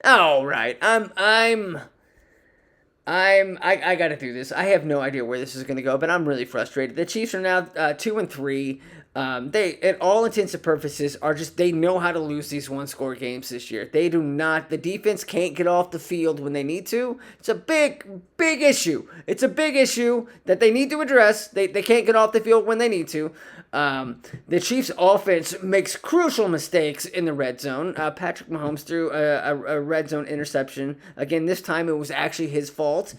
All right. I got to do this. I have no idea where this is going to go, but I'm really frustrated. The Chiefs are now 2-3. They, at all intents and purposes, are just they know how to lose these one-score games this year. They do not. The defense can't get off the field when they need to. It's a big issue. It's a big issue that they need to address. They can't get off the field when they need to. The Chiefs' offense makes crucial mistakes in the red zone. Patrick Mahomes threw a red zone interception. Again, this time it was actually his fault.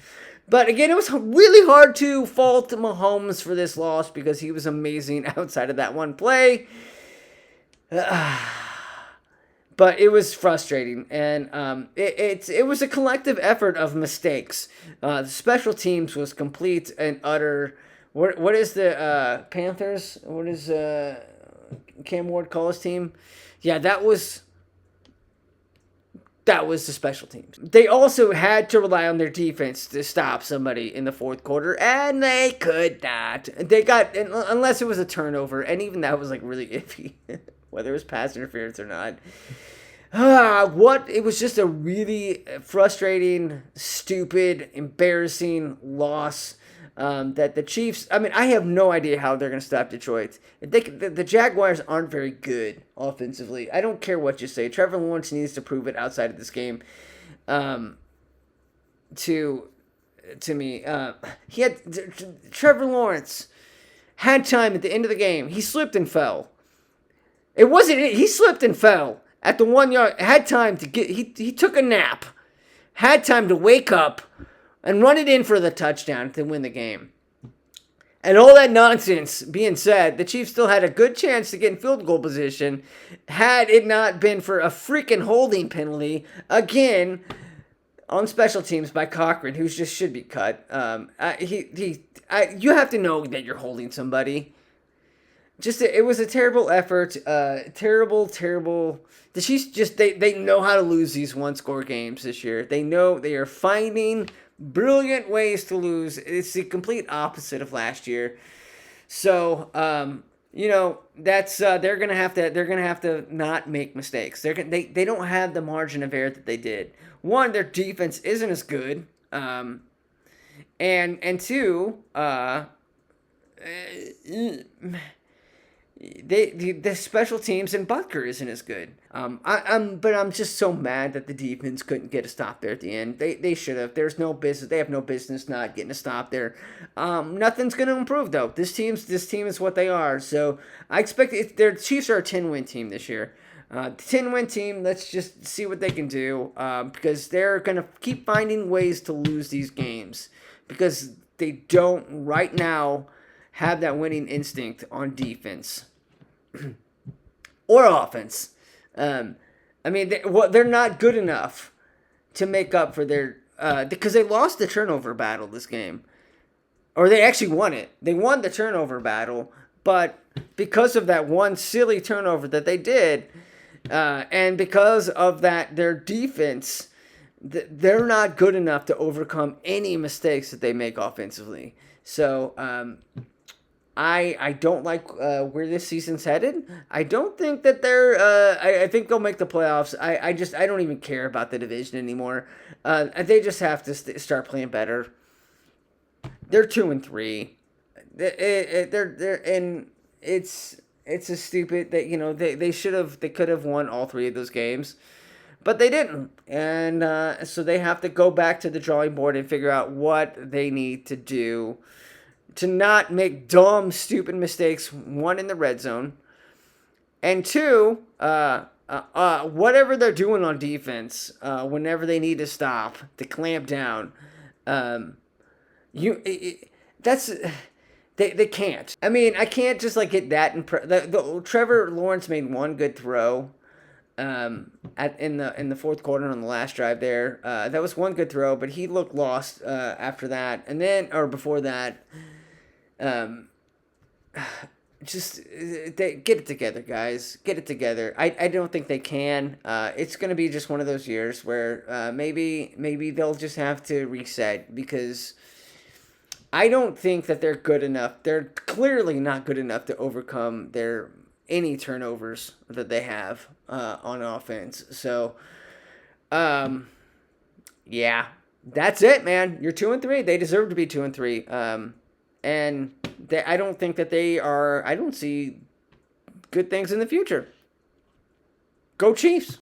But again, it was really hard to fault Mahomes for this loss because he was amazing outside of that one play. But it was frustrating, and it was a collective effort of mistakes. The special teams was complete and utter. What is the Panthers? What is Cam Ward call his team? Yeah, that was the special teams. They also had to rely on their defense to stop somebody in the fourth quarter, and they could not. They got, unless it was a turnover, and even that was like really iffy, whether it was pass interference or not. It was just a really frustrating, stupid, embarrassing loss. That the Chiefs, I mean, I have no idea how they're going to stop Detroit. The Jaguars aren't very good offensively. I don't care what you say. Trevor Lawrence needs to prove it outside of this game. To me, he had Trevor Lawrence had time at the end of the game. He slipped and fell. It wasn't it. He slipped and fell at the 1 yard. Had time to get. He took a nap. Had time to wake up and run it in for the touchdown to win the game. And all that nonsense being said, the Chiefs still had a good chance to get in field goal position had it not been for a freaking holding penalty, again, on special teams by Cochran, who just should be cut. You have to know that you're holding somebody. It was a terrible effort. Terrible. The Chiefs they know how to lose these one-score games this year. They know they are finding brilliant ways to lose. It's the complete opposite of last year. So, that's they're gonna have to not make mistakes. They don't have the margin of error that they did. One, their defense isn't as good, and two, the special teams and Butker isn't as good. But I'm just so mad that the defense couldn't get a stop there at the end. They should have. There's no business. They have no business not getting a stop there. Nothing's going to improve though. This team is what they are. So I expect their Chiefs are a 10-win team this year. 10-win team. Let's just see what they can do because they're going to keep finding ways to lose these games because they don't right now have that winning instinct on defense or offense. They're not good enough to make up for their because they lost the turnover battle this game, or they actually won it. They won the turnover battle, but because of that one silly turnover that they did, and because of that, their defense, they're not good enough to overcome any mistakes that they make offensively. So, I don't like where this season's headed. I don't think that I think they'll make the playoffs. I don't even care about the division anymore. They just have to start playing better. They're 2-3. They're and it's a stupid that they could have won all three of those games, but they didn't. And so they have to go back to the drawing board and figure out what they need to do to not make dumb, stupid mistakes, one, in the red zone, and two, whatever they're doing on defense, whenever they need to stop, to clamp down, they can't. I mean, I can't just get that. Trevor Lawrence made one good throw, in the fourth quarter on the last drive there. That was one good throw, but he looked lost after that, and then or before that. They get it together, guys. Get it together. I don't think they can. It's gonna be just one of those years where maybe they'll just have to reset because I don't think that they're good enough. They're clearly not good enough to overcome any turnovers that they have on offense. So Um, yeah, that's it, man. You're 2-3. They deserve to be 2-3. And I don't think that they are. I don't see good things in the future. Go Chiefs.